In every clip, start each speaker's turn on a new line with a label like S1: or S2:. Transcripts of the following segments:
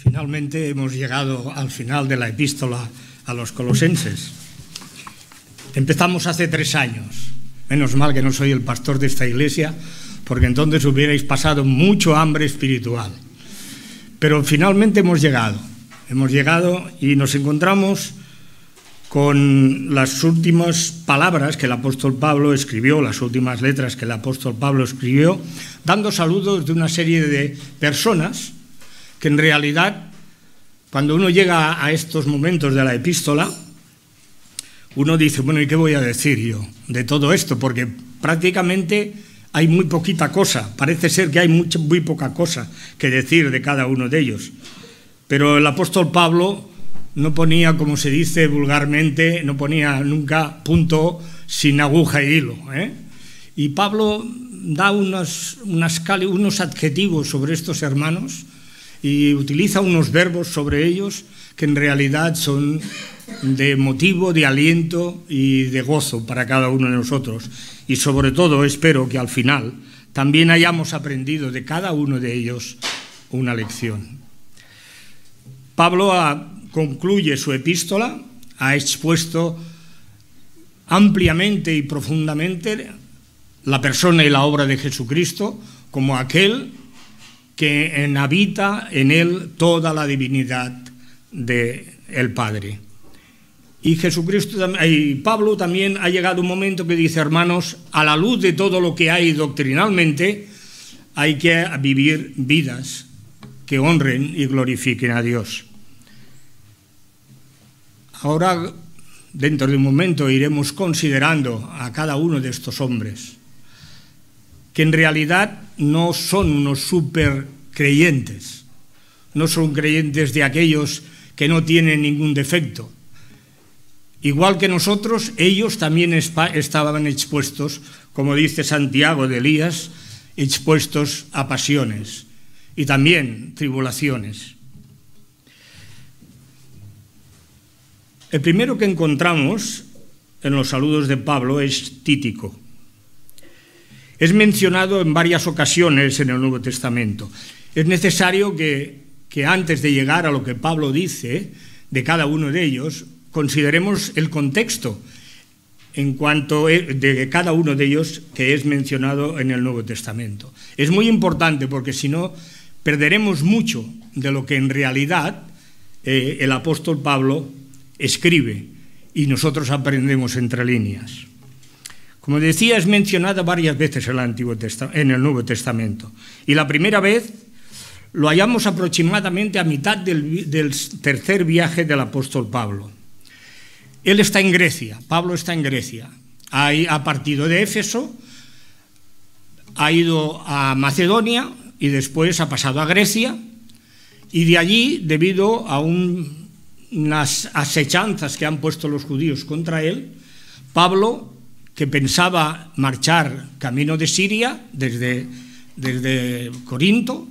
S1: Finalmente hemos llegado al final de la epístola a los colosenses. Empezamos hace 3 años. Menos mal que no soy el pastor de esta iglesia, porque entonces hubierais pasado mucho hambre espiritual. Pero finalmente hemos llegado y nos encontramos con las últimas palabras que el apóstol Pablo escribió, las últimas letras que el apóstol Pablo escribió, dando saludos de una serie de personas que en realidad, cuando uno llega a estos momentos de la epístola, uno dice, bueno, ¿y qué voy a decir yo de todo esto? Porque prácticamente hay muy poquita cosa, parece ser que hay muy poca cosa que decir de cada uno de ellos. Pero el apóstol Pablo no ponía, como se dice vulgarmente, no ponía nunca punto sin aguja y hilo, Y Pablo da unos adjetivos sobre estos hermanos y utiliza unos verbos sobre ellos que en realidad son de motivo, de aliento y de gozo para cada uno de nosotros. Y sobre todo espero que al final también hayamos aprendido de cada uno de ellos una lección. Pablo concluye su epístola, ha expuesto ampliamente y profundamente la persona y la obra de Jesucristo como aquel que habita en él toda la divinidad del Padre. Y Pablo también ha llegado un momento que dice, hermanos, a la luz de todo lo que hay doctrinalmente, hay que vivir vidas que honren y glorifiquen a Dios. Ahora, dentro de un momento, iremos considerando a cada uno de estos hombres, que en realidad no son unos super creyentes, no son creyentes de aquellos que no tienen ningún defecto. Igual que nosotros, ellos también estaban expuestos, como dice Santiago de Elías, expuestos a pasiones y también tribulaciones. El primero que encontramos en los saludos de Pablo es Tíquico. Es mencionado en varias ocasiones en el Nuevo Testamento. Es necesario que antes de llegar a lo que Pablo dice de cada uno de ellos, consideremos el contexto en cuanto de cada uno de ellos que es mencionado en el Nuevo Testamento. Es muy importante porque si no perderemos mucho de lo que en realidad el apóstol Pablo escribe y nosotros aprendemos entre líneas. Como decía, es mencionada varias veces en el Nuevo Testamento. Y la primera vez lo hallamos aproximadamente a mitad del tercer viaje del apóstol Pablo. Él está en Grecia, Pablo está en Grecia. Ha partido de Éfeso, ha ido a Macedonia y después ha pasado a Grecia. Y de allí, debido a unas asechanzas que han puesto los judíos contra él, Pablo, que pensaba marchar camino de Siria desde Corinto,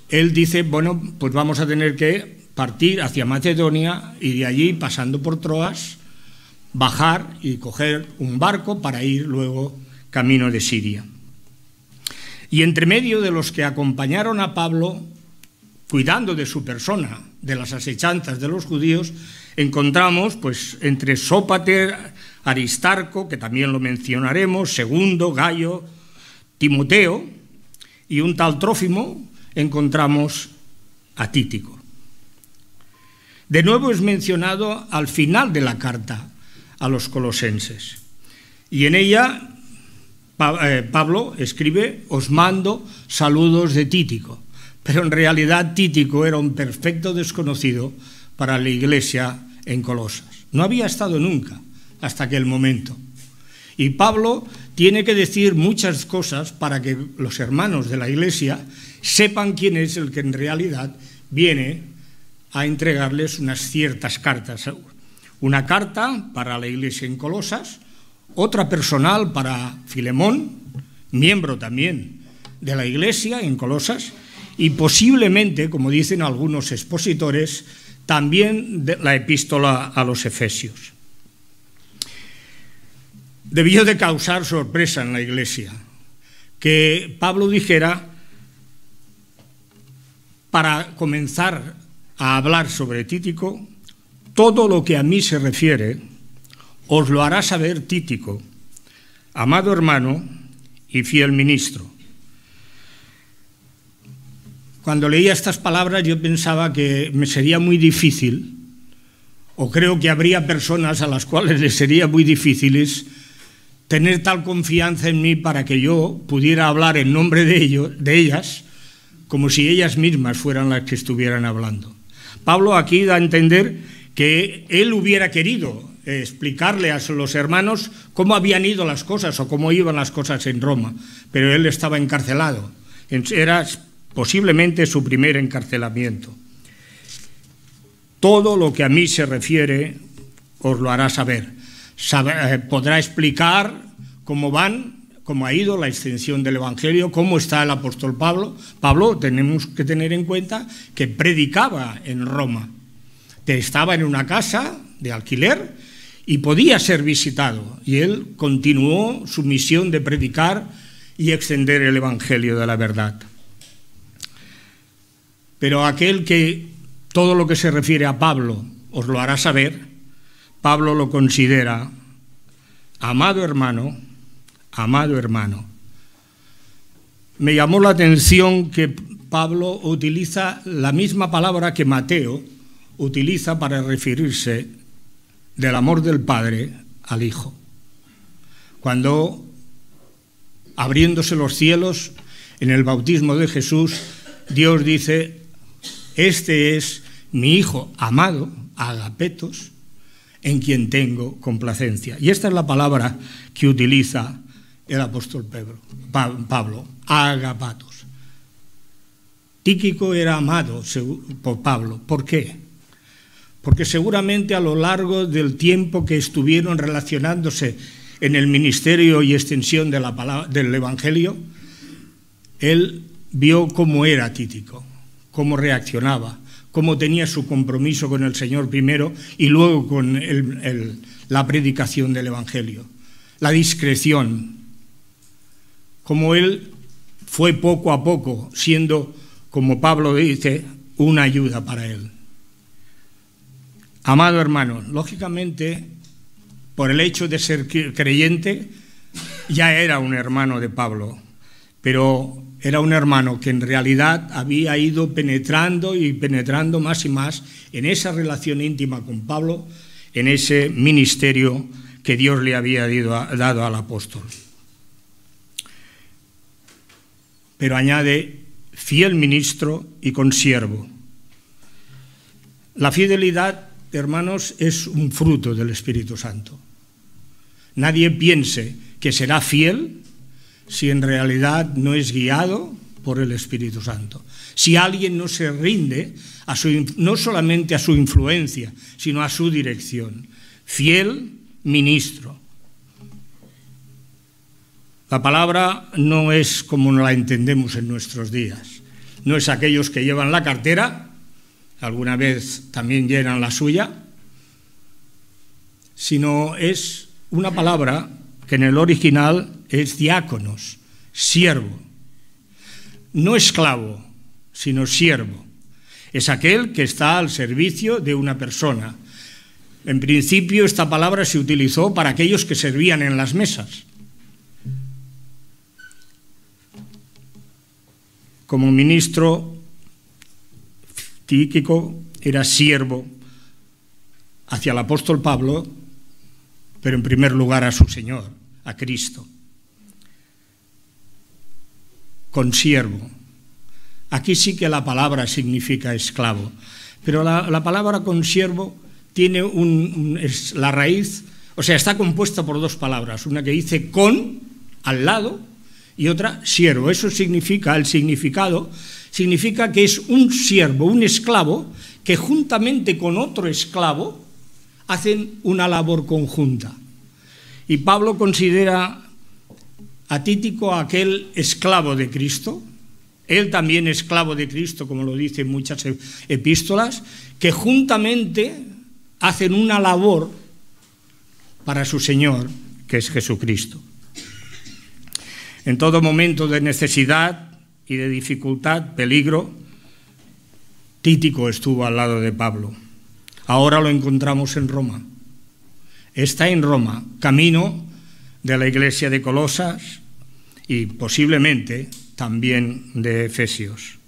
S1: él dice, bueno, pues vamos a tener que partir hacia Macedonia y de allí, pasando por Troas, bajar y coger un barco para ir luego camino de Siria. Y entre medio de los que acompañaron a Pablo, cuidando de su persona, de las asechanzas de los judíos, encontramos, pues, entre Sópater, Aristarco, que también lo mencionaremos, Segundo, Gayo, Timoteo, y un tal Trófimo, encontramos a Tíquico. De nuevo es mencionado al final de la carta a los colosenses, y en ella Pablo escribe, os mando saludos de Tíquico, pero en realidad Tíquico era un perfecto desconocido para la iglesia en Colosas. No había estado nunca hasta aquel momento. Y Pablo tiene que decir muchas cosas para que los hermanos de la iglesia sepan quién es el que en realidad viene a entregarles unas ciertas cartas. Una carta para la iglesia en Colosas, otra personal para Filemón, miembro también de la iglesia en Colosas, y posiblemente, como dicen algunos expositores, también de la epístola a los Efesios. Debió de causar sorpresa en la iglesia que Pablo dijera para comenzar a hablar sobre Tíquico, todo lo que a mí se refiere os lo hará saber Tíquico, amado hermano y fiel ministro. Cuando leía estas palabras yo pensaba que me sería muy difícil, o creo que habría personas a las cuales les sería muy difícil tener tal confianza en mí para que yo pudiera hablar en nombre de ellas, como si ellas mismas fueran las que estuvieran hablando. Pablo aquí da a entender que él hubiera querido explicarle a los hermanos cómo habían ido las cosas o cómo iban las cosas en Roma, pero él estaba encarcelado. Era posiblemente su primer encarcelamiento. Todo lo que a mí se refiere os lo hará saber. Podrá explicar cómo ha ido la extensión del Evangelio, cómo está el apóstol Pablo. Pablo, tenemos que tener en cuenta que predicaba en Roma. Estaba en una casa de alquiler y podía ser visitado. Y él continuó su misión de predicar y extender el Evangelio de la verdad. Pero aquel que todo lo que se refiere a Pablo os lo hará saber, Pablo lo considera amado hermano. Me llamó la atención que Pablo utiliza la misma palabra que Mateo utiliza para referirse del amor del Padre al Hijo. Cuando, abriéndose los cielos, en el bautismo de Jesús, Dios dice: este es mi Hijo amado, agapetos, en quien tengo complacencia. Y esta es la palabra que utiliza el apóstol Pablo, agapatos. Tíquico era amado por Pablo. ¿Por qué? Porque seguramente a lo largo del tiempo que estuvieron relacionándose en el ministerio y extensión de del Evangelio, él vio cómo era Tíquico, cómo reaccionaba, cómo tenía su compromiso con el Señor primero y luego con la predicación del Evangelio, la discreción, cómo él fue poco a poco siendo, como Pablo dice, una ayuda para él. Amado hermano, lógicamente, por el hecho de ser creyente, ya era un hermano de Pablo, pero era un hermano que en realidad había ido penetrando y penetrando más y más en esa relación íntima con Pablo, en ese ministerio que Dios le había dado al apóstol. Pero añade, fiel ministro y consiervo. La fidelidad, hermanos, es un fruto del Espíritu Santo. Nadie piense que será fiel si en realidad no es guiado por el Espíritu Santo. Si alguien no se rinde no solamente a su influencia, sino a su dirección. Fiel ministro. La palabra no es como la entendemos en nuestros días. No es aquellos que llevan la cartera, alguna vez también llenan la suya, sino es una palabra que en el original es diáconos, siervo. No esclavo, sino siervo. Es aquel que está al servicio de una persona. En principio esta palabra se utilizó para aquellos que servían en las mesas. Como ministro, Tíquico era siervo hacia el apóstol Pablo, pero en primer lugar a su Señor, a Cristo. Consiervo. Aquí sí que la palabra significa esclavo, pero la palabra consiervo tiene la raíz, o sea, está compuesta por dos palabras, una que dice con, al lado, y otra siervo. Eso significa, el significado, significa que es un siervo, un esclavo, que juntamente con otro esclavo hacen una labor conjunta. Y Pablo considera a Tíquico aquel esclavo de Cristo, él también esclavo de Cristo, como lo dicen muchas epístolas, que juntamente hacen una labor para su Señor, que es Jesucristo. En todo momento de necesidad y de dificultad, peligro, Títico estuvo al lado de Pablo. Ahora lo encontramos en Roma. Está en Roma, camino de la iglesia de Colosas y posiblemente también de Efesios.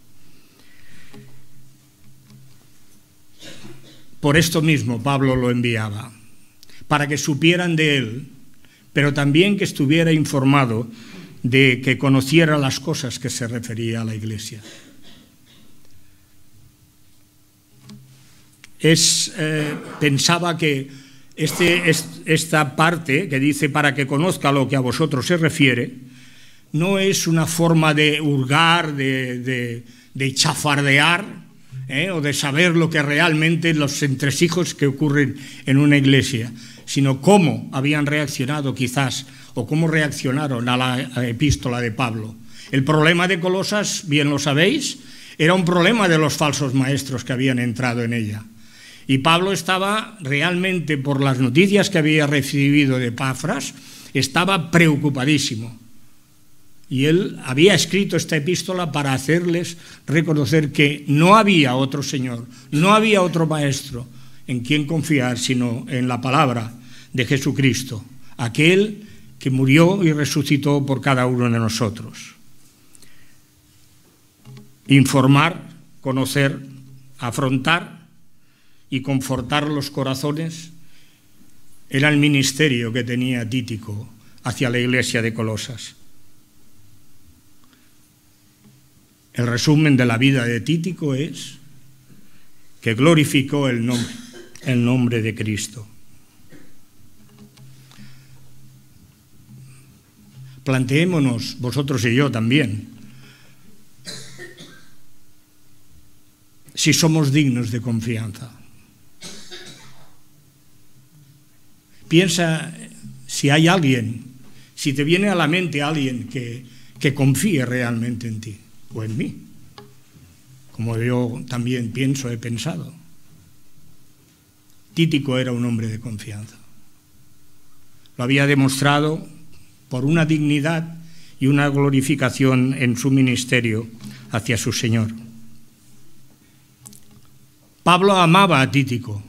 S1: Por esto mismo Pablo lo enviaba, para que supieran de él, pero también que estuviera informado de que conociera las cosas que se refería a la iglesia. Pensaba que esta parte que dice para que conozca lo que a vosotros se refiere, no es una forma de hurgar, de chafardear, o de saber lo que realmente los entresijos que ocurren en una iglesia, sino cómo habían reaccionado quizás, o cómo reaccionaron a la epístola de Pablo. El problema de Colosas, bien lo sabéis, era un problema de los falsos maestros que habían entrado en ella. Y Pablo estaba realmente, por las noticias que había recibido de Epafras, estaba preocupadísimo. Y él había escrito esta epístola para hacerles reconocer que no había otro Señor, no había otro Maestro en quien confiar, sino en la palabra de Jesucristo, aquel que murió y resucitó por cada uno de nosotros. Informar, conocer, afrontar y confortar los corazones era el ministerio que tenía Títico hacia la iglesia de Colosas. El resumen de la vida de Títico es que glorificó el nombre de Cristo. Planteémonos, vosotros y yo también, si somos dignos de confianza. Piensa si hay alguien, si te viene a la mente alguien que confíe realmente en ti o en mí, como yo también he pensado. Títico era un hombre de confianza. Lo había demostrado por una dignidad y una glorificación en su ministerio hacia su Señor. Pablo amaba a Títico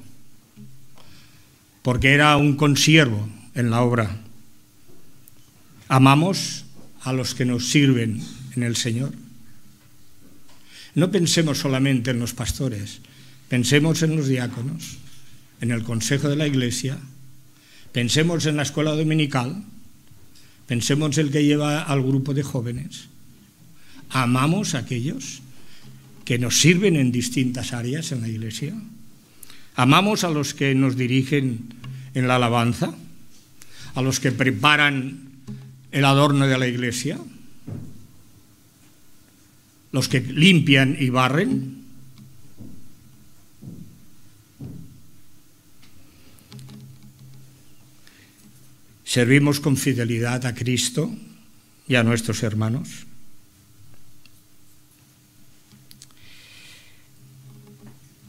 S1: porque era un consiervo en la obra. Amamos a los que nos sirven en el Señor. No pensemos solamente en los pastores, pensemos en los diáconos, en el consejo de la iglesia, pensemos en la escuela dominical, pensemos en el que lleva al grupo de jóvenes. Amamos a aquellos que nos sirven en distintas áreas en la iglesia. Amamos a los que nos dirigen en la alabanza, a los que preparan el adorno de la iglesia, los que limpian y barren. ¿Servimos con fidelidad a Cristo y a nuestros hermanos?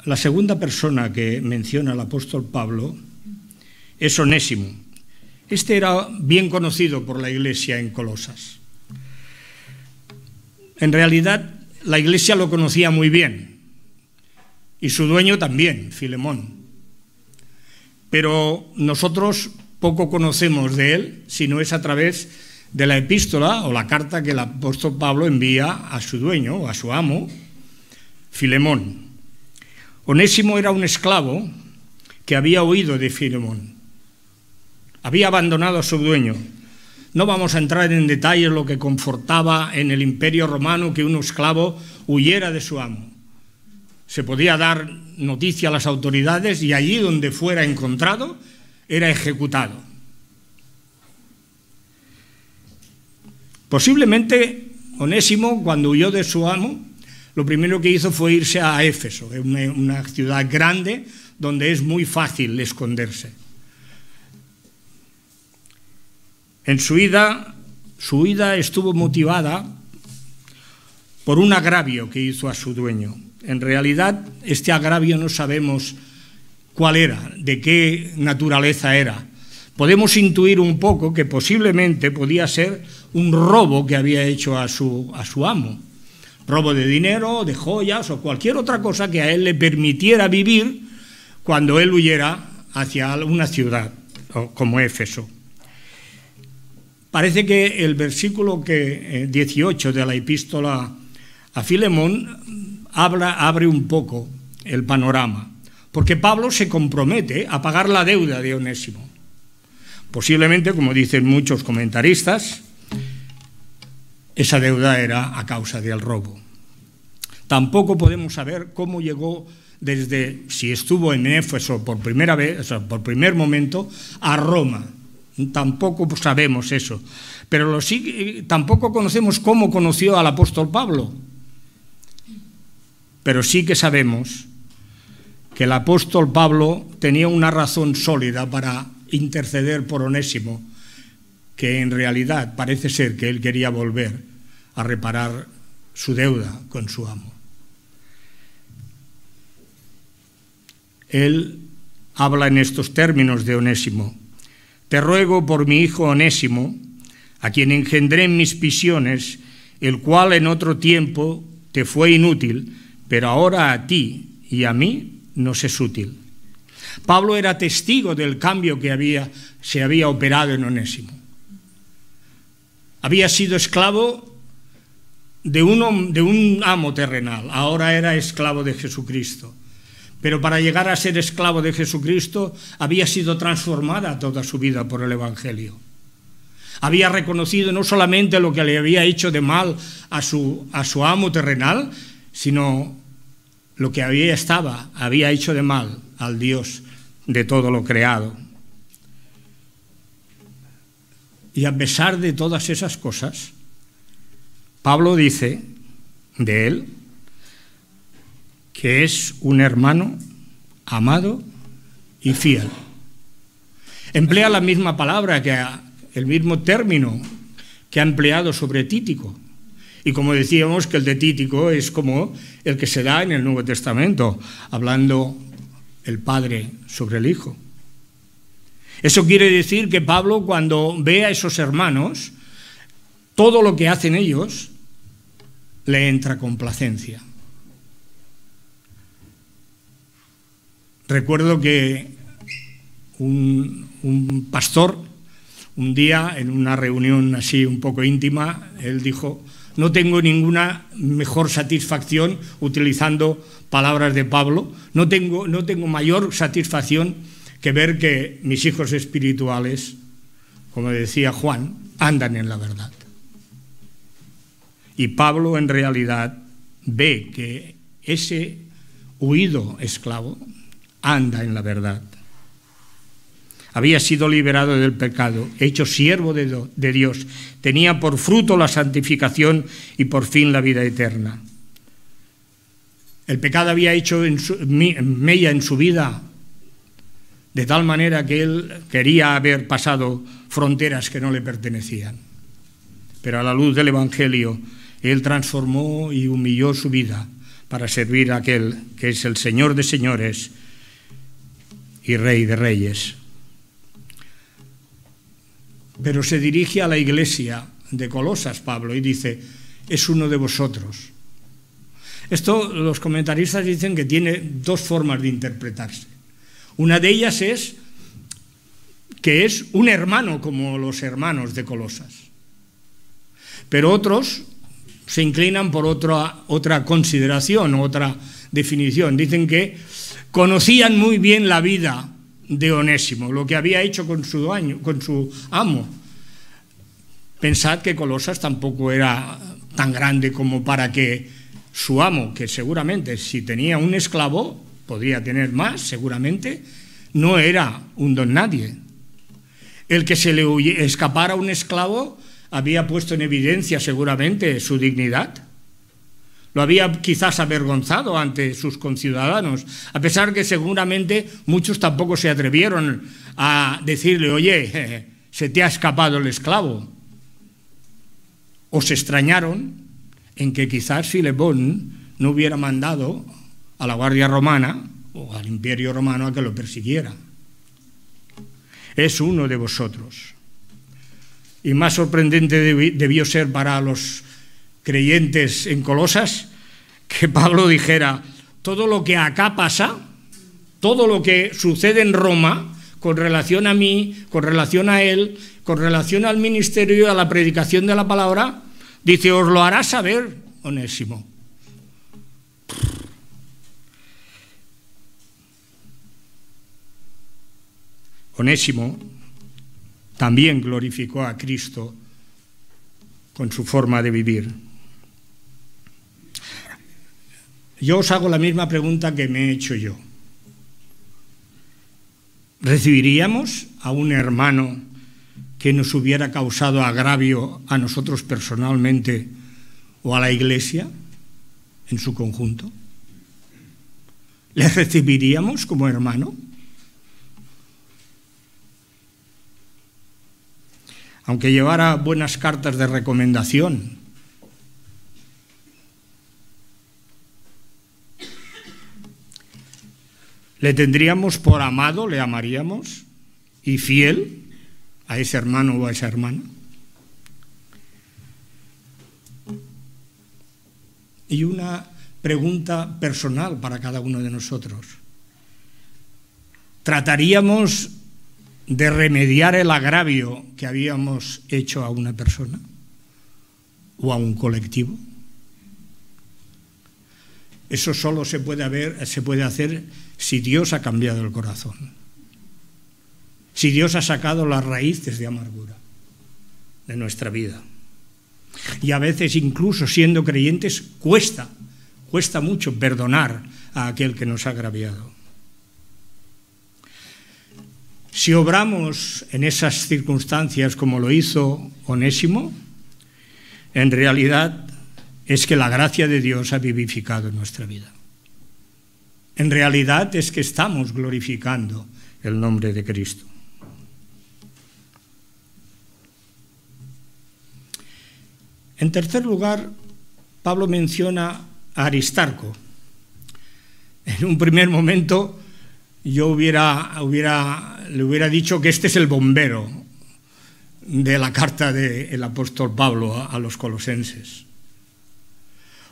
S1: La segunda persona que menciona el apóstol Pablo es Onésimo. Este era bien conocido por la iglesia en Colosas. En realidad, la iglesia lo conocía muy bien, y su dueño también, Filemón. Pero nosotros poco conocemos de él, si no es a través de la epístola o la carta que el apóstol Pablo envía a su dueño o a su amo, Filemón. Onésimo era un esclavo que había huido de Filemón. Había abandonado a su dueño. No vamos a entrar en detalles lo que confortaba en el Imperio Romano que un esclavo huyera de su amo. Se podía dar noticia a las autoridades y allí donde fuera encontrado era ejecutado. Posiblemente Onésimo, cuando huyó de su amo, lo primero que hizo fue irse a Éfeso, una ciudad grande donde es muy fácil esconderse. En su huida estuvo motivada por un agravio que hizo a su dueño. En realidad, este agravio no sabemos cuál era, de qué naturaleza era. Podemos intuir un poco que posiblemente podía ser un robo que había hecho a su amo. robo de dinero, de joyas o cualquier otra cosa que a él le permitiera vivir cuando él huyera hacia una ciudad como Éfeso. Parece que el versículo 18 de la epístola a Filemón abre un poco el panorama, porque Pablo se compromete a pagar la deuda de Onésimo. Posiblemente, como dicen muchos comentaristas, esa deuda era a causa del robo. Tampoco podemos saber cómo llegó desde, si estuvo en Éfeso por primera vez, o sea, por primer momento, a Roma. Tampoco sabemos eso. Pero tampoco conocemos cómo conoció al apóstol Pablo. Pero sí que sabemos que el apóstol Pablo tenía una razón sólida para interceder por Onésimo, que en realidad parece ser que él quería volver a reparar su deuda con su amo. Él habla en estos términos de Onésimo: te ruego por mi hijo Onésimo, a quien engendré en mis prisiones, el cual en otro tiempo te fue inútil, pero ahora a ti y a mí nos es útil. Pablo era testigo del cambio que se había operado en Onésimo. Había sido esclavo de un amo terrenal, ahora era esclavo de Jesucristo. Pero para llegar a ser esclavo de Jesucristo había sido transformada toda su vida por el Evangelio. Había reconocido no solamente lo que le había hecho de mal a su amo terrenal, sino lo que había hecho de mal al Dios de todo lo creado. Y a pesar de todas esas cosas, Pablo dice de él que es un hermano amado y fiel. Emplea la misma palabra, el mismo término que ha empleado sobre Títico. Y como decíamos, que el de Títico es como el que se da en el Nuevo Testamento, hablando el Padre sobre el Hijo. Eso quiere decir que Pablo, cuando ve a esos hermanos, todo lo que hacen ellos le entra complacencia. Recuerdo que un pastor, un día en una reunión así un poco íntima, él dijo: no tengo ninguna mejor satisfacción, utilizando palabras de Pablo, no tengo mayor satisfacción que ver que mis hijos espirituales, como decía Juan, andan en la verdad. Y Pablo en realidad ve que ese huido esclavo anda en la verdad. Había sido liberado del pecado, hecho siervo de Dios, tenía por fruto la santificación y por fin la vida eterna. El pecado había hecho mella en su vida, de tal manera que él quería haber pasado fronteras que no le pertenecían. Pero a la luz del Evangelio, él transformó y humilló su vida para servir a aquel que es el Señor de señores y Rey de reyes. Pero se dirige a la iglesia de Colosas, Pablo, y dice: es uno de vosotros. Esto los comentaristas dicen que tiene dos formas de interpretarse. Una de ellas es que es un hermano como los hermanos de Colosas. Pero otros se inclinan por otra consideración, otra definición. Dicen que conocían muy bien la vida de Onésimo, lo que había hecho con su amo. Pensad que Colosas tampoco era tan grande como para que su amo, que seguramente si tenía un esclavo, podría tener más, seguramente, no era un don nadie. El que se le escapara un esclavo había puesto en evidencia seguramente su dignidad. Lo había quizás avergonzado ante sus conciudadanos, a pesar que seguramente muchos tampoco se atrevieron a decirle: oye, se te ha escapado el esclavo. O se extrañaron en que quizás Filemón no hubiera mandado a la Guardia Romana o al Imperio Romano a que lo persiguiera. Es uno de vosotros. Y más sorprendente debió ser para los creyentes en Colosas, que Pablo dijera, todo lo que acá pasa, todo lo que sucede en Roma, con relación a mí, con relación a él, con relación al ministerio y a la predicación de la palabra, dice, os lo hará saber Onésimo. Onésimo también glorificó a Cristo con su forma de vivir. Yo os hago la misma pregunta que me he hecho yo. ¿Recibiríamos a un hermano que nos hubiera causado agravio a nosotros personalmente o a la Iglesia en su conjunto? ¿Le recibiríamos como hermano? Aunque llevara buenas cartas de recomendación, ¿le tendríamos por amado, le amaríamos y fiel a ese hermano o a esa hermana? Y una pregunta personal para cada uno de nosotros. ¿Trataríamos de remediar el agravio que habíamos hecho a una persona o a un colectivo? Eso solo se puede hacer si Dios ha cambiado el corazón, si Dios ha sacado las raíces de amargura de nuestra vida. Y a veces, incluso siendo creyentes, cuesta mucho perdonar a aquel que nos ha agraviado. Si obramos en esas circunstancias como lo hizo Onésimo, en realidad es que la gracia de Dios ha vivificado en nuestra vida. En realidad es que estamos glorificando el nombre de Cristo. En tercer lugar, Pablo menciona a Aristarco. En un primer momento yo le hubiera dicho que este es el bombero de la carta del apóstol Pablo a los colosenses.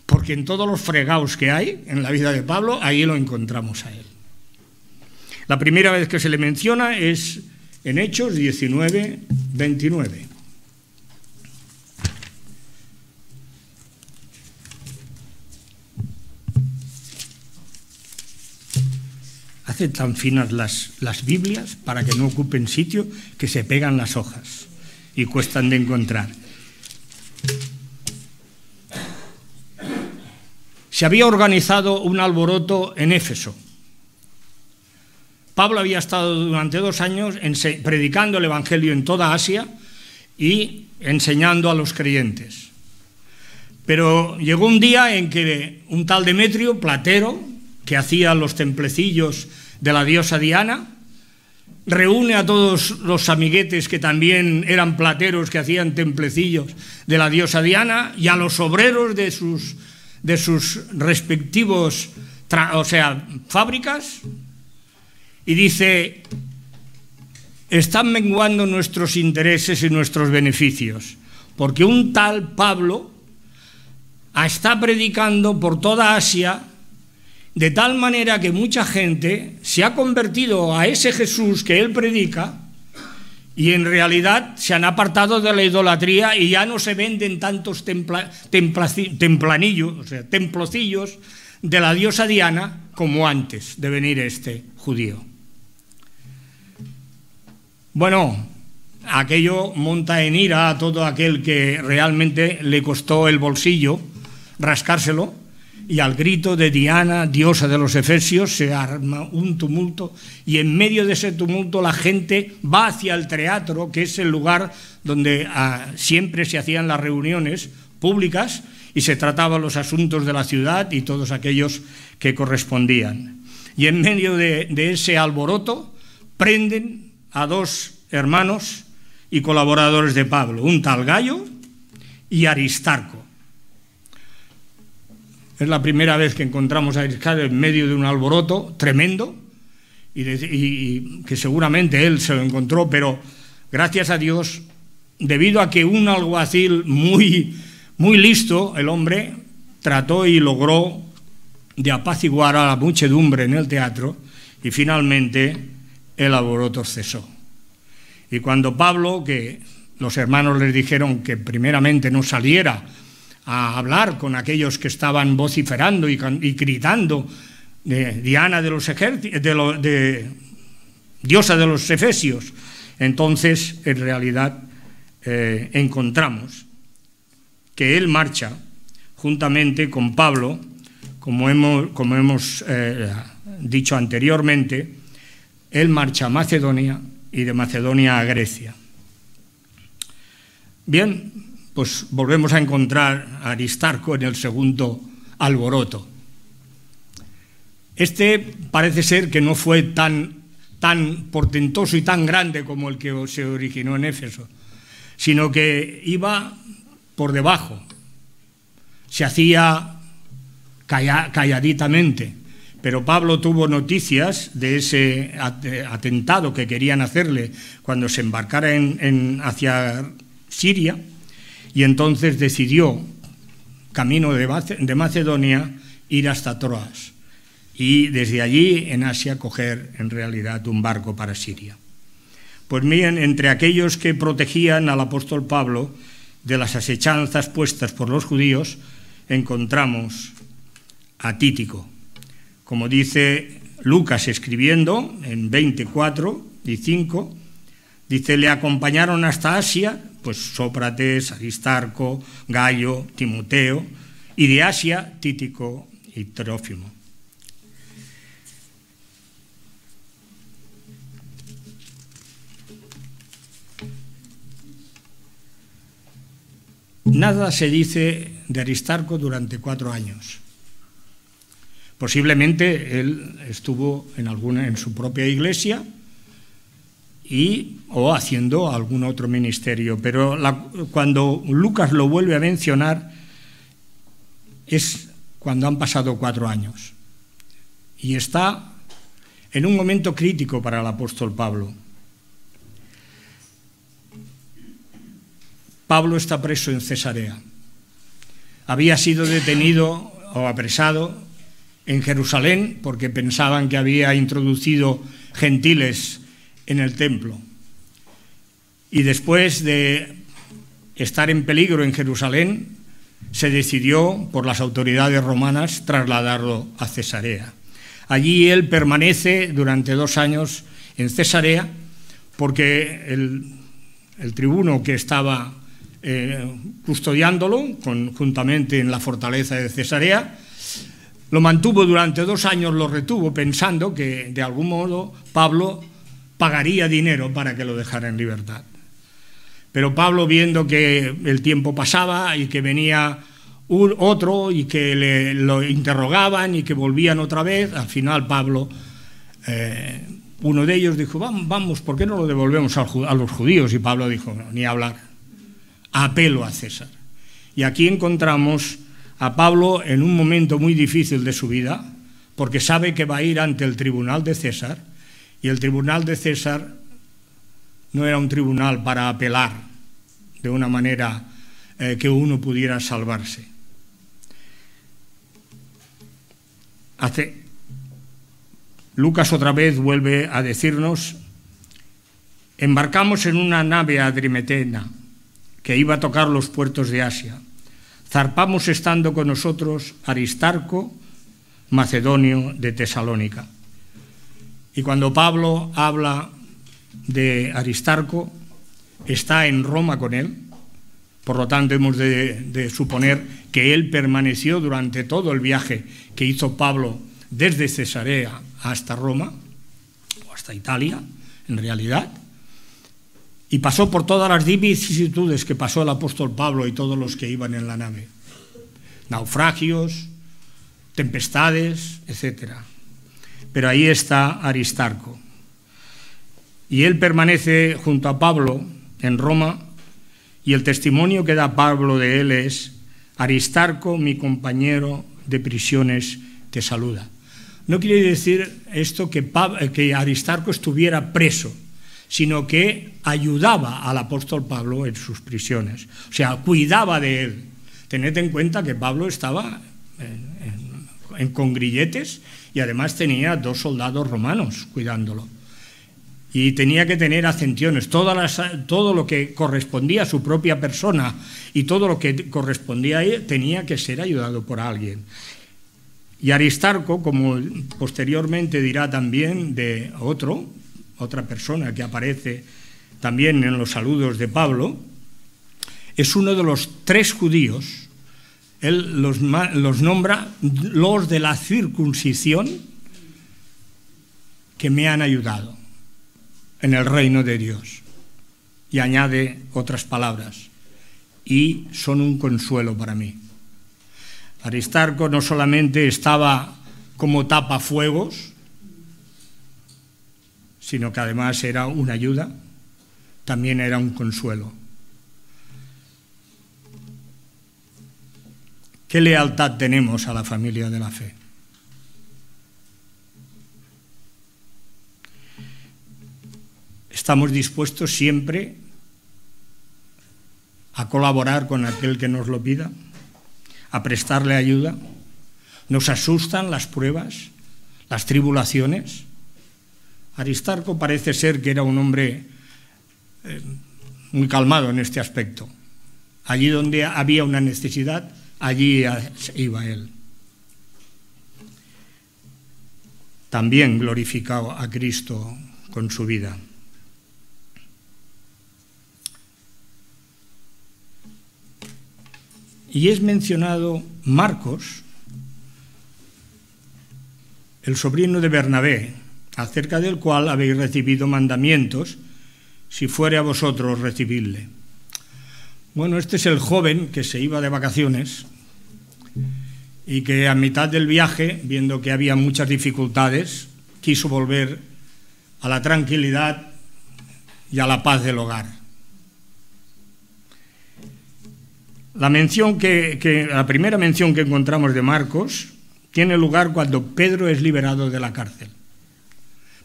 S1: Porque en todos los fregados que hay en la vida de Pablo, ahí lo encontramos a él. La primera vez que se le menciona es en Hechos 19, 29. Hacen tan finas las Biblias para que no ocupen sitio que se pegan las hojas y cuestan de encontrar. Se había organizado un alboroto en Éfeso. Pablo había estado durante 2 años predicando el Evangelio en toda Asia y enseñando a los creyentes. Pero llegó un día en que un tal Demetrio, platero, que hacía los templecillos de la diosa Diana, reúne a todos los amiguetes que también eran plateros, que hacían templecillos de la diosa Diana, y a los obreros de sus respectivos fábricas, y dice, están menguando nuestros intereses y nuestros beneficios, porque un tal Pablo está predicando por toda Asia, de tal manera que mucha gente se ha convertido a ese Jesús que él predica y en realidad se han apartado de la idolatría y ya no se venden tantos templanillos, templocillos de la diosa Diana como antes de venir este judío. Bueno, aquello monta en ira a todo aquel que realmente le costó el bolsillo rascárselo, y al grito de Diana, diosa de los efesios, se arma un tumulto, y en medio de ese tumulto la gente va hacia el teatro, que es el lugar donde siempre se hacían las reuniones públicas y se trataban los asuntos de la ciudad y todos aquellos que correspondían. Y en medio de ese alboroto prenden a 2 hermanos y colaboradores de Pablo, un tal Gayo y Aristarco. Es la primera vez que encontramos a Aristarco en medio de un alboroto tremendo y que seguramente él se lo encontró, pero gracias a Dios, debido a que un alguacil muy Muy listo el hombre, trató y logró de apaciguar a la muchedumbre en el teatro y finalmente el alboroto cesó. Y cuando Pablo, que los hermanos les dijeron que primeramente no saliera a hablar con aquellos que estaban vociferando y gritando de Diana de los ejércitos, de diosa de los efesios, entonces en realidad encontramos que él marcha juntamente con Pablo, como hemos dicho anteriormente, él marcha a Macedonia y de Macedonia a Grecia. Bien, pues volvemos a encontrar a Aristarco en el segundo alboroto. Este parece ser que no fue tan portentoso y tan grande como el que se originó en Éfeso, sino que iba por debajo, se hacía calladitamente, pero Pablo tuvo noticias de ese atentado que querían hacerle cuando se embarcara hacia Siria, y entonces decidió, camino de Macedonia, ir hasta Troas, y desde allí en Asia coger en realidad un barco para Siria. Pues miren, entre aquellos que protegían al apóstol Pablo de las asechanzas puestas por los judíos, encontramos a Títico. Como dice Lucas escribiendo en 24 y 5, dice, le acompañaron hasta Asia, pues Sócrates, Aristarco, Gayo, Timoteo, y de Asia Títico y Trófimo. Nada se dice de Aristarco durante 4 años. Posiblemente él estuvo en su propia iglesia o haciendo algún otro ministerio, pero cuando Lucas lo vuelve a mencionar es cuando han pasado 4 años y está en un momento crítico para el apóstol Pablo. Pablo está preso en Cesarea. Había sido detenido o apresado en Jerusalén porque pensaban que había introducido gentiles en el templo. Y después de estar en peligro en Jerusalén, se decidió por las autoridades romanas trasladarlo a Cesarea. Allí él permanece durante 2 años en Cesarea porque el tribuno que estaba custodiándolo juntamente en la fortaleza de Cesarea, lo mantuvo durante 2 años, lo retuvo pensando que de algún modo Pablo pagaría dinero para que lo dejara en libertad. Pero Pablo, viendo que el tiempo pasaba y que venía otro y que lo interrogaban y que volvían otra vez, al final Pablo, uno de ellos dijo, vamos, ¿por qué no lo devolvemos a los judíos? Y Pablo dijo, no, ni hablar. Apelo a César. Y aquí encontramos a Pablo en un momento muy difícil de su vida, porque sabe que va a ir ante el tribunal de César, y el tribunal de César no era un tribunal para apelar de una manera que uno pudiera salvarse. Lucas otra vez vuelve a decirnos, embarcamos en una nave adrimetena que iba a tocar los puertos de Asia. Zarpamos estando con nosotros Aristarco, macedonio de Tesalónica. Y cuando Pablo habla de Aristarco, está en Roma con él, por lo tanto hemos de suponer que él permaneció durante todo el viaje que hizo Pablo desde Cesarea hasta Roma, o hasta Italia, en realidad, y pasó por todas las vicisitudes que pasó el apóstol Pablo y todos los que iban en la nave. Naufragios, tempestades, etc. Pero ahí está Aristarco. Y él permanece junto a Pablo en Roma, y el testimonio que da Pablo de él es, Aristarco, mi compañero de prisiones, te saluda. No quiere decir esto que Aristarco estuviera preso, sino que ayudaba al apóstol Pablo en sus prisiones, o sea, cuidaba de él, Tened en cuenta que Pablo estaba con grilletes y además tenía 2 soldados romanos cuidándolo. Y tenía que tener acenciones, todo lo que correspondía a su propia persona y todo lo que correspondía a él tenía que ser ayudado por alguien. Y Aristarco, como posteriormente dirá también de otra persona que aparece también en los saludos de Pablo, es uno de los 3 judíos. Él los nombra los de la circuncisión que me han ayudado en el reino de Dios. Y añade otras palabras, y son un consuelo para mí. Aristarco no solamente estaba como tapafuegos, sino que además era una ayuda, también era un consuelo. ¿Qué lealtad tenemos a la familia de la fe? ¿Estamos dispuestos siempre a colaborar con aquel que nos lo pida? ¿A prestarle ayuda? ¿Nos asustan las pruebas, las tribulaciones? Aristarco parece ser que era un hombre muy calmado en este aspecto. Allí donde había una necesidad, allí iba él. También glorificó a Cristo con su vida. Y es mencionado Marcos, el sobrino de Bernabé, acerca del cual habéis recibido mandamientos, si fuere a vosotros recibidle. Bueno, este es el joven que se iba de vacaciones y que a mitad del viaje, viendo que había muchas dificultades, quiso volver a la tranquilidad y a la paz del hogar. La primera mención que encontramos de Marcos tiene lugar cuando Pedro es liberado de la cárcel.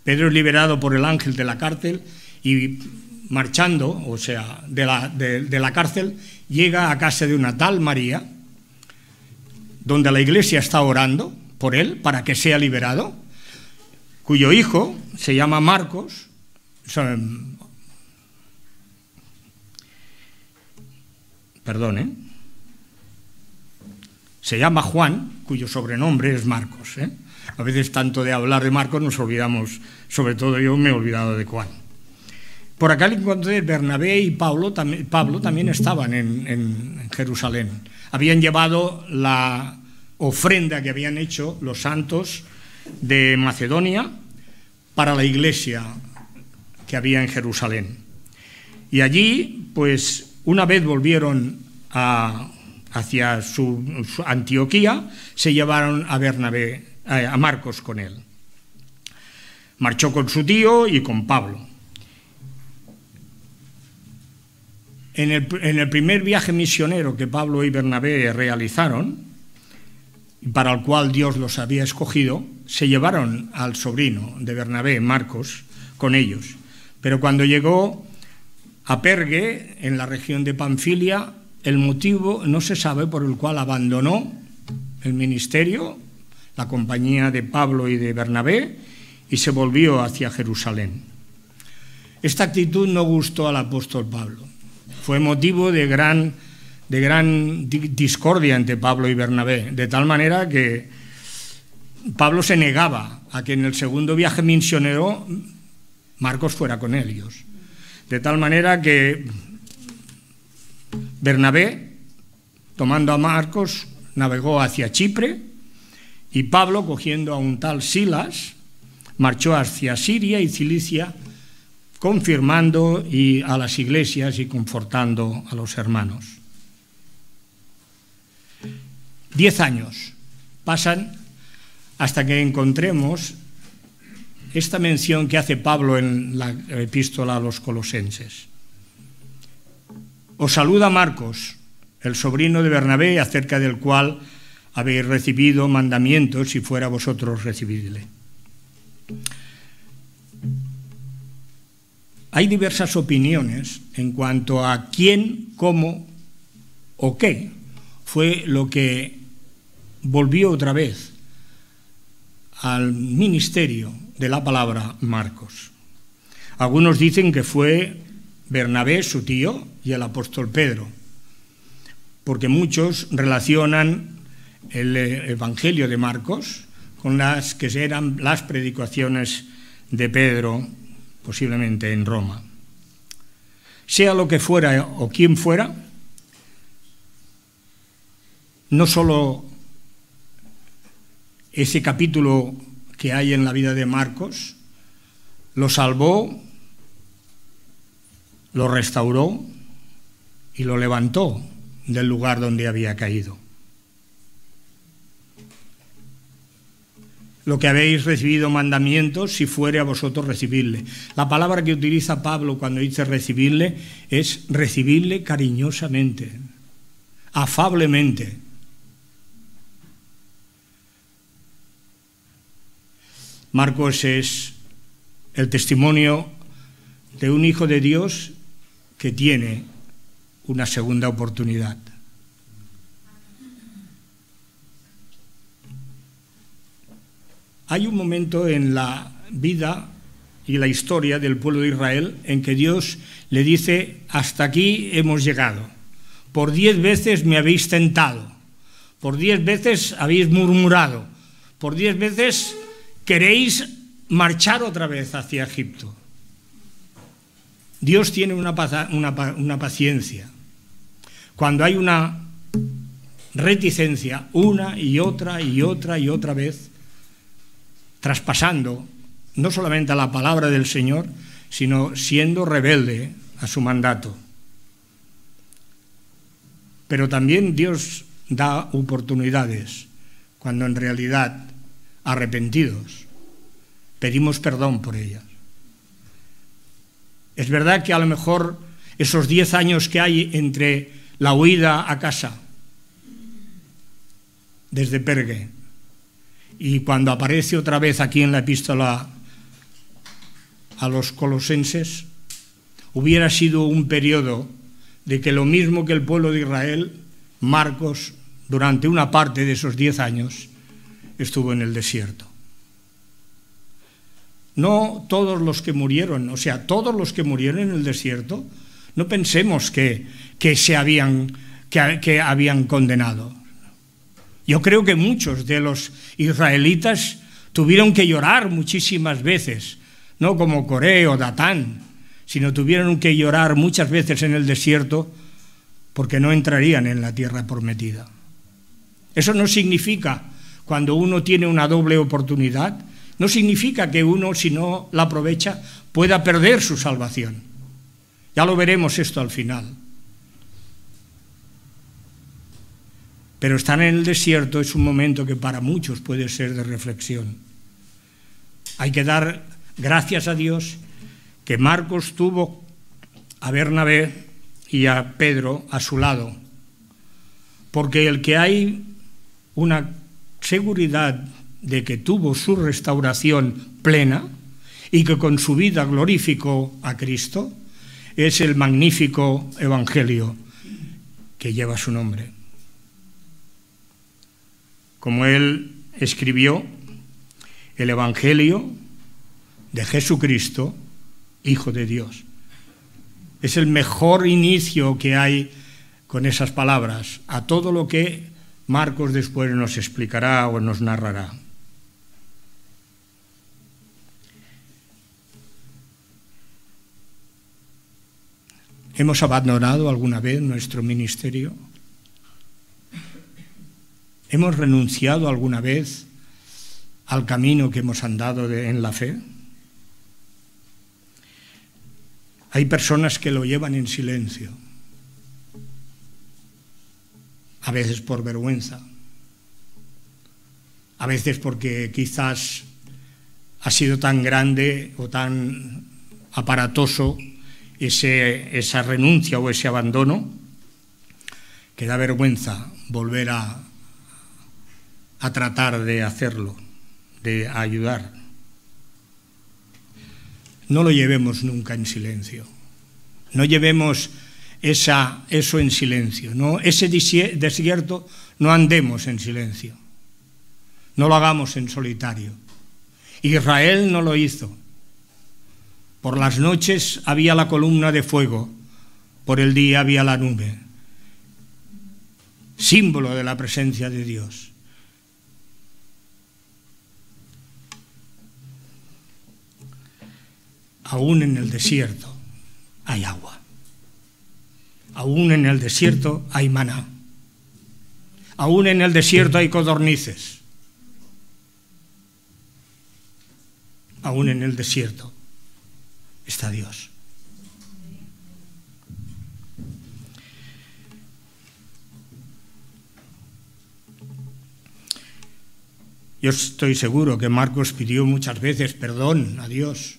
S1: Pedro es liberado por el ángel de la cárcel y marchando, o sea, de la cárcel, llega a casa de una tal María, donde la iglesia está orando por él para que sea liberado, cuyo hijo se llama Marcos, se llama Juan, cuyo sobrenombre es Marcos. A veces tanto de hablar de Marcos nos olvidamos, sobre todo yo me he olvidado de Juan. Por acá encontré Bernabé y Pablo también estaban en Jerusalén. Habían llevado la ofrenda que habían hecho los santos de Macedonia para la iglesia que había en Jerusalén. Y allí, pues, una vez volvieron hacia su Antioquía, se llevaron a Marcos con él. Marchó con su tío y con Pablo. En el primer viaje misionero que Pablo y Bernabé realizaron, para el cual Dios los había escogido, se llevaron al sobrino de Bernabé, Marcos, con ellos. Pero cuando llegó a Pergue, en la región de Panfilia, el motivo no se sabe por el cual abandonó el ministerio, la compañía de Pablo y de Bernabé, y se volvió hacia Jerusalén. Esta actitud no gustó al apóstol Pablo. Fue motivo de gran discordia entre Pablo y Bernabé, de tal manera que Pablo se negaba a que en el segundo viaje misionero Marcos fuera con ellos. De tal manera que Bernabé, tomando a Marcos, navegó hacia Chipre, y Pablo, cogiendo a un tal Silas, marchó hacia Siria y Cilicia, confirmando a las iglesias y confortando a los hermanos. 10 años pasan hasta que encontremos esta mención que hace Pablo en la epístola a los Colosenses. Os saluda Marcos, el sobrino de Bernabé, acerca del cual habéis recibido mandamientos, si fuera vosotros recibidle. Hay diversas opiniones en cuanto a quién, cómo o qué fue lo que volvió otra vez al ministerio de la palabra Marcos. Algunos dicen que fue Bernabé, su tío, y el apóstol Pedro, porque muchos relacionan el Evangelio de Marcos con las que eran las predicaciones de Pedro, posiblemente en Roma. Sea lo que fuera o quien fuera, no solo ese capítulo que hay en la vida de Marcos lo salvó, lo restauró y lo levantó del lugar donde había caído. Lo que habéis recibido mandamientos, si fuere a vosotros recibirle. La palabra que utiliza Pablo cuando dice recibirle es recibirle cariñosamente, afablemente. Marcos es el testimonio de un hijo de Dios que tiene una segunda oportunidad. Hay un momento en la vida y la historia del pueblo de Israel en que Dios le dice: hasta aquí hemos llegado. Por 10 veces me habéis tentado, por 10 veces habéis murmurado, por 10 veces queréis marchar otra vez hacia Egipto. Dios tiene una paciencia. Cuando hay una reticencia, una y otra y otra y otra vez, traspasando no solamente a la palabra del Señor, sino siendo rebelde a su mandato. Pero también Dios da oportunidades cuando en realidad, arrepentidos, pedimos perdón por ellas. Es verdad que a lo mejor esos 10 años que hay entre la huida a casa desde Pergue y cuando aparece otra vez aquí en la epístola a los colosenses, hubiera sido un periodo de que lo mismo que el pueblo de Israel, Marcos, durante una parte de esos 10 años, estuvo en el desierto. No todos los que murieron, o sea, todos los que murieron en el desierto, no pensemos que habían condenado. Yo creo que muchos de los israelitas tuvieron que llorar muchísimas veces, no como Coré o Datán, sino tuvieron que llorar muchas veces en el desierto porque no entrarían en la tierra prometida. Eso no significa, cuando uno tiene una doble oportunidad, no significa que uno, si no la aprovecha, pueda perder su salvación. Ya lo veremos esto al final. Pero estar en el desierto es un momento que para muchos puede ser de reflexión. Hay que dar gracias a Dios que Marcos tuvo a Bernabé y a Pedro a su lado, porque el que hay una seguridad de que tuvo su restauración plena y que con su vida glorificó a Cristo, es el magnífico Evangelio que lleva su nombre. Como él escribió, el Evangelio de Jesucristo, Hijo de Dios. Es el mejor inicio que hay con esas palabras a todo lo que Marcos después nos explicará o nos narrará. ¿Hemos abandonado alguna vez nuestro ministerio? ¿Hemos renunciado alguna vez al camino que hemos andado en la fe? Hay personas que lo llevan en silencio, a veces por vergüenza, a veces porque quizás ha sido tan grande o tan aparatoso esa renuncia o ese abandono que da vergüenza volver a tratar de hacerlo, de ayudar. No lo llevemos nunca en silencio. No llevemos eso en silencio, ¿no? Ese desierto no andemos en silencio, no lo hagamos en solitario. Israel no lo hizo. Por las noches había la columna de fuego, por el día había la nube, símbolo de la presencia de Dios. Aún en el desierto hay agua. Aún en el desierto hay maná. Aún en el desierto hay codornices. Aún en el desierto está Dios. Yo estoy seguro que Marcos pidió muchas veces perdón a Dios.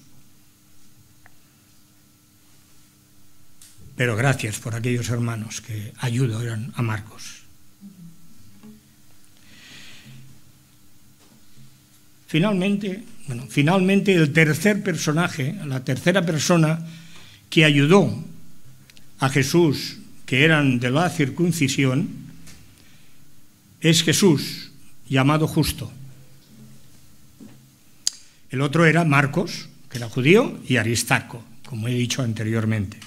S1: Pero gracias por aquellos hermanos que ayudaron a Marcos. Finalmente el tercer personaje, la tercera persona que ayudó a Jesús, que eran de la circuncisión, es Jesús, llamado Justo. El otro era Marcos, que era judío, y Aristarco, como he dicho anteriormente.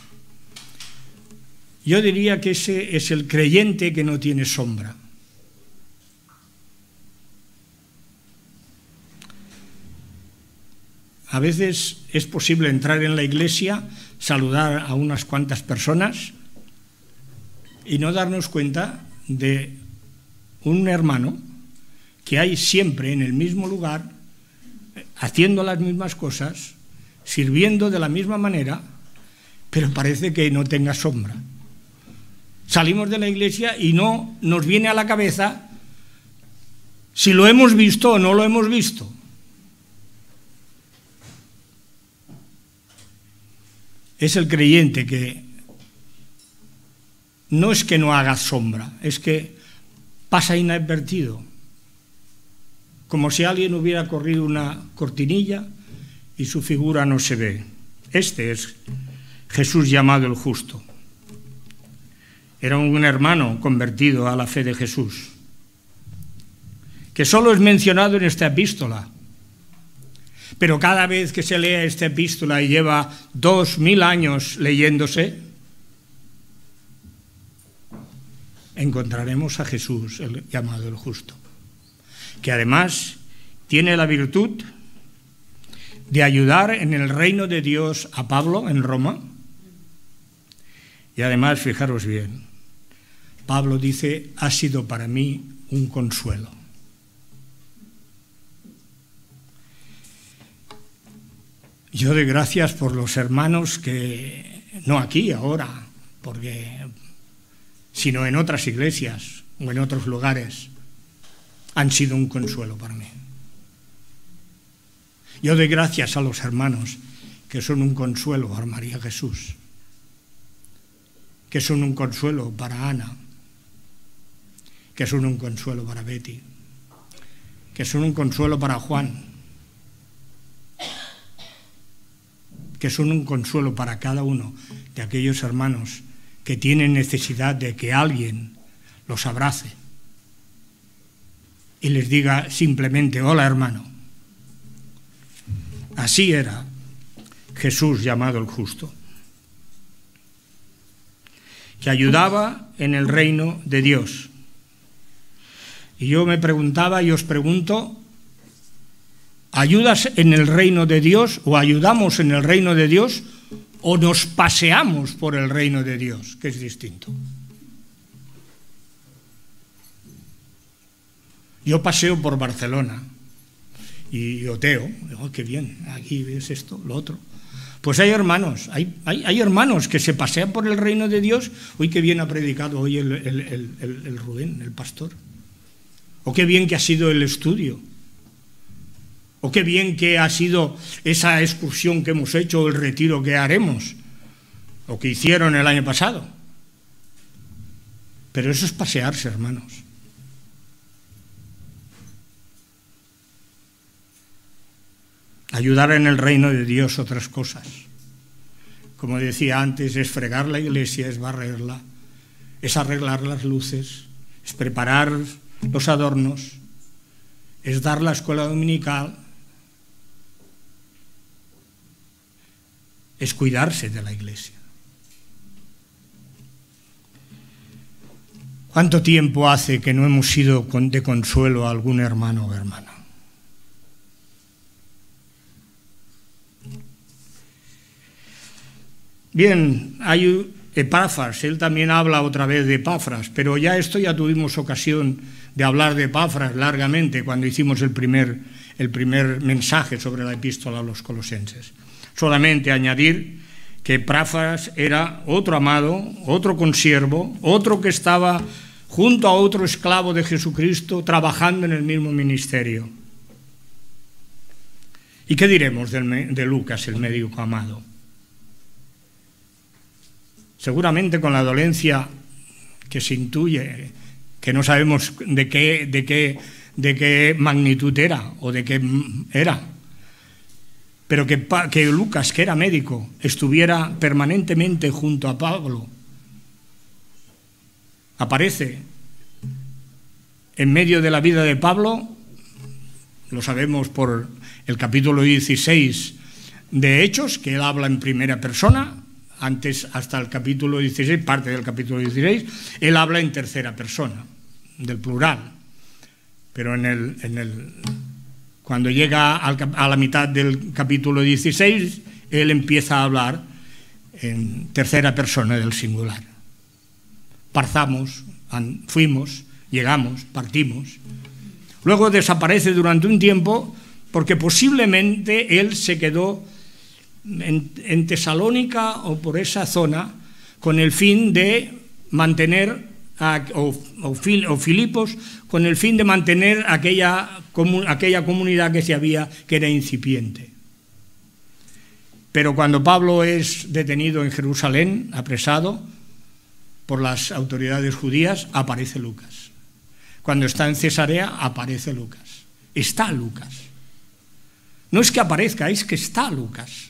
S1: Yo diría que ese es el creyente que no tiene sombra. A veces es posible entrar en la iglesia, saludar a unas cuantas personas y no darnos cuenta de un hermano que hay siempre en el mismo lugar, haciendo las mismas cosas, sirviendo de la misma manera, pero parece que no tenga sombra. Salimos de la iglesia y no nos viene a la cabeza si lo hemos visto o no lo hemos visto. Es el creyente que no es que no haga sombra, es que pasa inadvertido, como si alguien hubiera corrido una cortinilla y su figura no se ve. Este es Jesús llamado el Justo. Era un hermano convertido a la fe de Jesús, que solo es mencionado en esta epístola. Pero cada vez que se lea esta epístola y lleva 2000 años leyéndose, encontraremos a Jesús, el llamado el Justo, que además tiene la virtud de ayudar en el reino de Dios a Pablo en Roma. Y además, fijaros bien, Pablo dice, ha sido para mí un consuelo. Yo doy gracias por los hermanos que, no aquí, ahora, sino en otras iglesias o en otros lugares, han sido un consuelo para mí. Yo doy gracias a los hermanos que son un consuelo para María Jesús, que son un consuelo para Ana, que son un consuelo para Betty, que son un consuelo para Juan, que son un consuelo para cada uno de aquellos hermanos que tienen necesidad de que alguien los abrace y les diga simplemente, hola hermano. Así era Jesús llamado el Justo, que ayudaba en el reino de Dios. Y yo me preguntaba y os pregunto, ¿ayudas en el reino de Dios o ayudamos en el reino de Dios o nos paseamos por el reino de Dios, que es distinto? Yo paseo por Barcelona y oteo, oh, qué bien, aquí ves esto, lo otro. Pues hay hermanos, hay hermanos que se pasean por el reino de Dios. Uy, qué bien ha predicado hoy el Rubén, el pastor. O qué bien que ha sido el estudio. O qué bien que ha sido esa excursión que hemos hecho, o el retiro que haremos, o que hicieron el año pasado. Pero eso es pasearse, hermanos. Ayudar en el reino de Dios otras cosas. como decía antes, es fregar la iglesia, es barrerla, es arreglar las luces, es preparar los adornos, es dar la escuela dominical, es cuidarse de la iglesia. ¿Cuánto tiempo hace que no hemos sido de consuelo a algún hermano o hermana? Bien, hay Epafras, él también habla otra vez de Epafras, pero ya tuvimos ocasión de hablar de Epafras largamente cuando hicimos el primer mensaje sobre la epístola a los colosenses. Solamente añadir que Epafras era otro amado, otro consiervo, otro que estaba junto a otro esclavo de Jesucristo trabajando en el mismo ministerio. ¿Y qué diremos de Lucas, el médico amado? Seguramente con la dolencia que se intuye, que no sabemos de qué magnitud era o de qué era, pero que Lucas, que era médico, estuviera permanentemente junto a Pablo. Aparece en medio de la vida de Pablo, lo sabemos por el capítulo 16 de Hechos, que él habla en primera persona. Antes, hasta el capítulo 16, parte del capítulo 16, él habla en tercera persona, del plural. Pero cuando llega a la mitad del capítulo 16, él empieza a hablar en tercera persona del singular. Partimos, fuimos, llegamos, partimos. Luego desaparece durante un tiempo porque posiblemente él se quedó en Tesalónica o por esa zona con el fin de mantener, o Filipos, con el fin de mantener aquella comunidad que era incipiente. Pero cuando Pablo es detenido en Jerusalén, apresado por las autoridades judías, aparece Lucas. Cuando está en Cesarea, aparece Lucas. Está Lucas. No es que aparezca, es que está Lucas.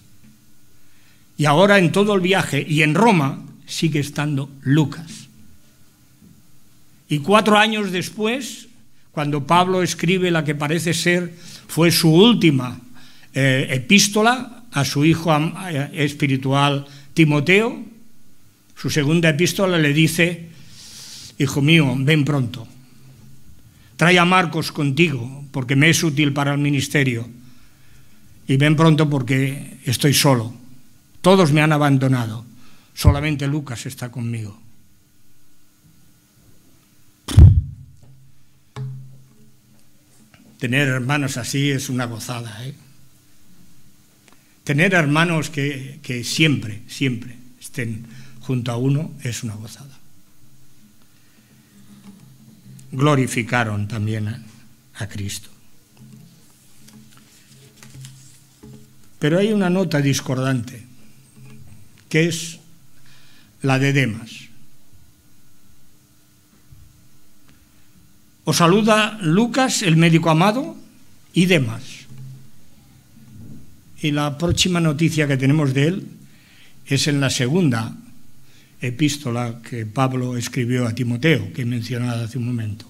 S1: Y ahora en todo el viaje y en Roma sigue estando Lucas. Y 4 años después, cuando Pablo escribe la que parece ser fue su última epístola a su hijo espiritual Timoteo, su segunda epístola le dice: hijo mío, ven pronto, trae a Marcos contigo porque me es útil para el ministerio, y ven pronto porque estoy solo. Todos me han abandonado, solamente Lucas está conmigo. Tener hermanos así es una gozada, ¿eh? Tener hermanos que siempre estén junto a uno es una gozada. Glorificaron también a Cristo. Pero hay una nota discordante, que es la de Demas. Os saluda Lucas, el médico amado, y Demas. Y la próxima noticia que tenemos de él es en la segunda epístola que Pablo escribió a Timoteo, que he mencionado hace un momento.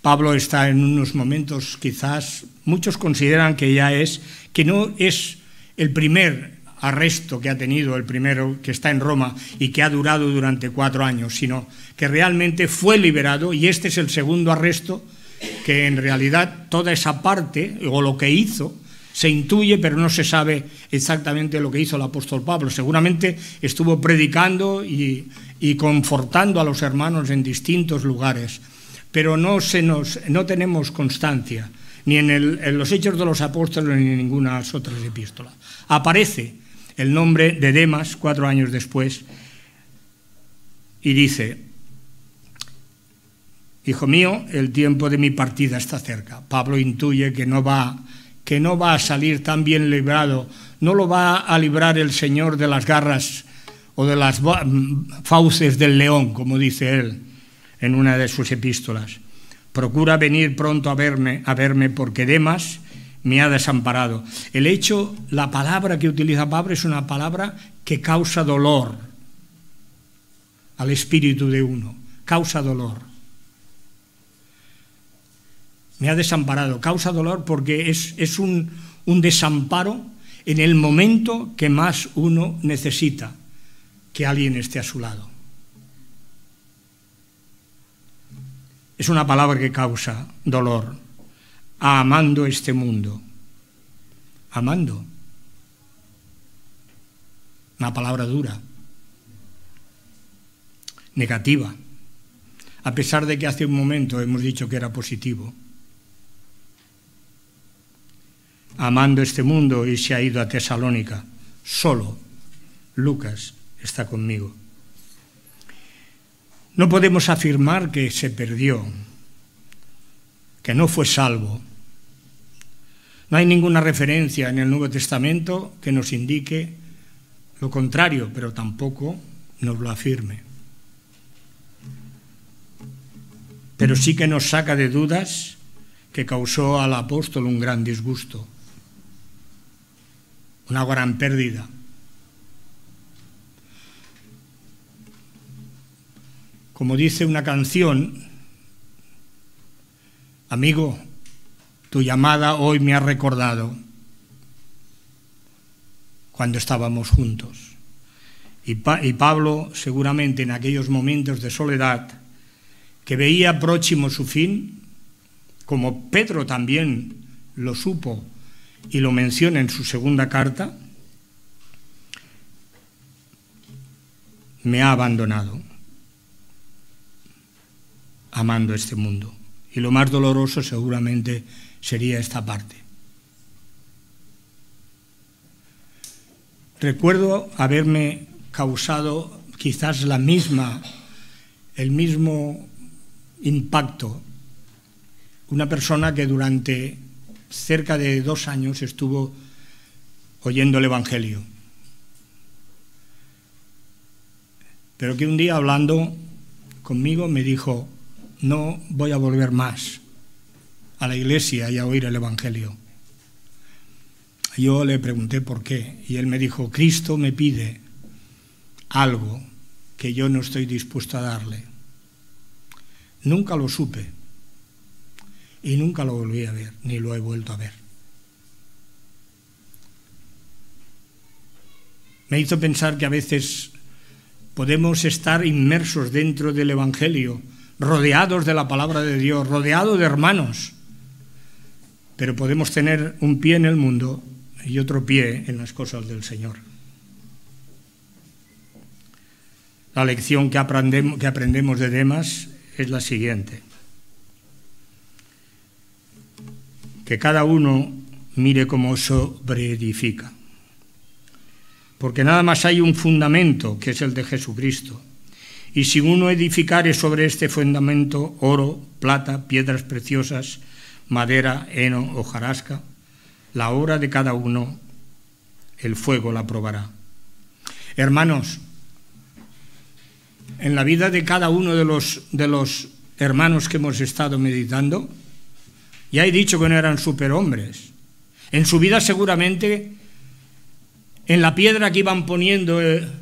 S1: Pablo está en unos momentos, quizás, muchos consideran que no es el primer arresto que ha tenido, el primero que está en Roma y que ha durado durante 4 años, sino que realmente fue liberado, y este es el segundo arresto, que en realidad toda esa parte, o lo que hizo, se intuye, pero no se sabe exactamente lo que hizo el apóstol Pablo. Seguramente estuvo predicando y confortando a los hermanos en distintos lugares, pero no tenemos constancia, ni en los Hechos de los Apóstoles ni en ninguna otra epístola. Aparece el nombre de Demas 4 años después y dice: hijo mío, el tiempo de mi partida está cerca. Pablo intuye que no va a salir tan bien librado, no lo va a librar el Señor de las garras o de las fauces del león, como dice él en una de sus epístolas. Procura venir pronto a verme porque Demas, me ha desamparado. El hecho, la palabra que utiliza Pablo es una palabra que causa dolor al espíritu de uno, causa dolor. Me ha desamparado, causa dolor porque es un desamparo en el momento que más uno necesita que alguien esté a su lado. Es una palabra que causa dolor. Amando este mundo. Amando. Una palabra dura. Negativa. A pesar de que hace un momento hemos dicho que era positivo. Amando este mundo y se ha ido a Tesalónica. Solo Lucas está conmigo. No podemos afirmar que se perdió, que no fue salvo. No hay ninguna referencia en el Nuevo Testamento que nos indique lo contrario, pero tampoco nos lo afirme. Pero sí que nos saca de dudas que causó al apóstol un gran disgusto, una gran pérdida. Como dice una canción, amigo, tu llamada hoy me ha recordado cuando estábamos juntos. Y Pablo, seguramente en aquellos momentos de soledad, que veía próximo su fin, como Pedro también lo supo y lo menciona en su segunda carta, me ha abandonado, amando este mundo. Y lo más doloroso seguramente sería esta parte. Recuerdo haberme causado quizás el mismo impacto. Una persona que durante cerca de 2 años estuvo oyendo el Evangelio. Pero que un día hablando conmigo me dijo: no voy a volver más a la iglesia y a oír el Evangelio. Yo le pregunté por qué y él me dijo: Cristo me pide algo que yo no estoy dispuesto a darle. Nunca lo supe y nunca lo volví a ver, ni lo he vuelto a ver. Me hizo pensar que a veces podemos estar inmersos dentro del Evangelio, rodeados de la palabra de Dios, rodeados de hermanos, pero podemos tener un pie en el mundo y otro pie en las cosas del Señor. La lección que aprendemos de Demas es la siguiente: que cada uno mire cómo sobreedifica, porque nada más hay un fundamento, que es el de Jesucristo. Y si uno edificare sobre este fundamento oro, plata, piedras preciosas, madera, heno, hojarasca, la obra de cada uno, el fuego la probará. Hermanos, en la vida de cada uno de los hermanos que hemos estado meditando, ya he dicho que no eran superhombres. En su vida seguramente, en la piedra que iban poniendo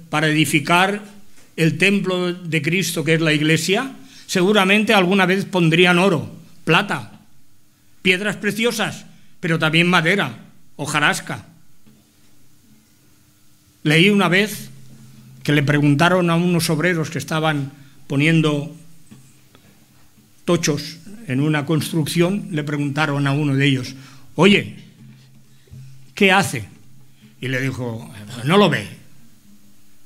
S1: para edificar el templo de Cristo, que es la iglesia, seguramente alguna vez pondrían oro, plata, piedras preciosas, pero también madera, hojarasca. Leí una vez que le preguntaron a unos obreros que estaban poniendo tochos en una construcción, le preguntaron a uno de ellos: oye, ¿qué hace? Y le dijo: no lo ve,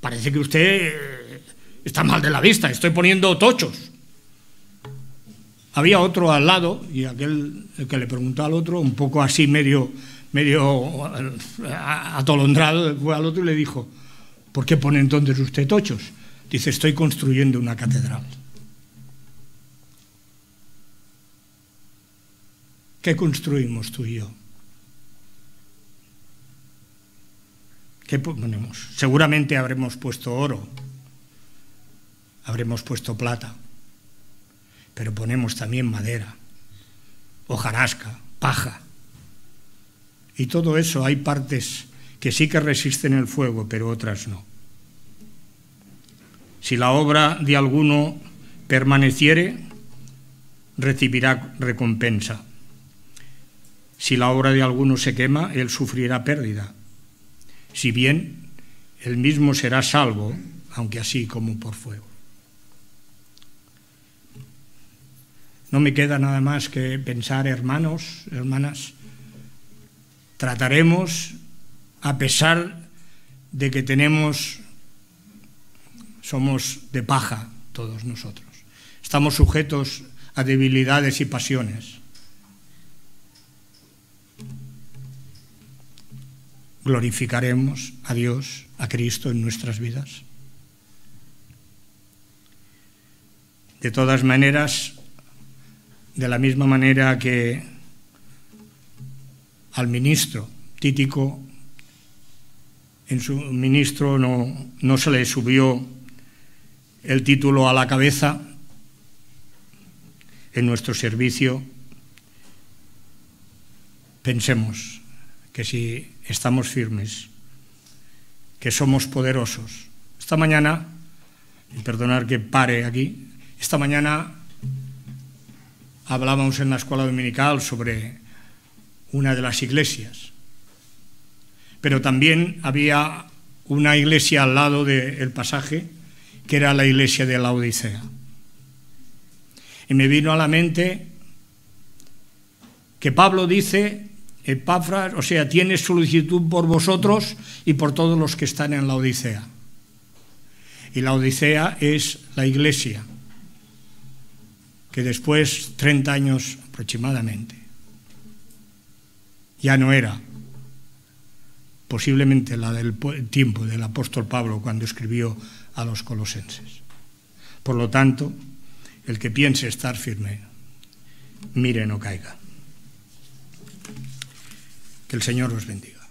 S1: parece que usted está mal de la vista, estoy poniendo tochos. Había otro al lado, y aquel, el que le preguntó al otro, un poco así medio atolondrado, fue al otro y le dijo: ¿por qué pone entonces usted tochos? Dice: estoy construyendo una catedral. ¿Qué construimos tú y yo? ¿Qué ponemos? Seguramente habremos puesto oro, habremos puesto plata, pero ponemos también madera, hojarasca, paja. Y todo eso, hay partes que sí que resisten el fuego, pero otras no. Si la obra de alguno permaneciere, recibirá recompensa. Si la obra de alguno se quema, él sufrirá pérdida. Si bien, él mismo será salvo, aunque así como por fuego. No me queda nada más que pensar, hermanos, hermanas, trataremos, a pesar de que somos de paja todos nosotros, estamos sujetos a debilidades y pasiones. Glorificaremos a Dios, a Cristo en nuestras vidas. De todas maneras, de la misma manera que al ministro Tíquico, en su ministro no se le subió el título a la cabeza, en nuestro servicio pensemos que si estamos firmes, que somos poderosos. Esta mañana, y perdonad que pare aquí, esta mañana hablábamos en la escuela dominical sobre una de las iglesias, pero también había una iglesia al lado del pasaje que era la iglesia de Laodicea. Y me vino a la mente que Pablo dice, Epafras, o sea, tiene solicitud por vosotros y por todos los que están en Laodicea. Y Laodicea es la iglesia que después, 30 años aproximadamente, ya no era posiblemente la del tiempo del apóstol Pablo cuando escribió a los colosenses. Por lo tanto, el que piense estar firme, mire no caiga. Que el Señor os bendiga.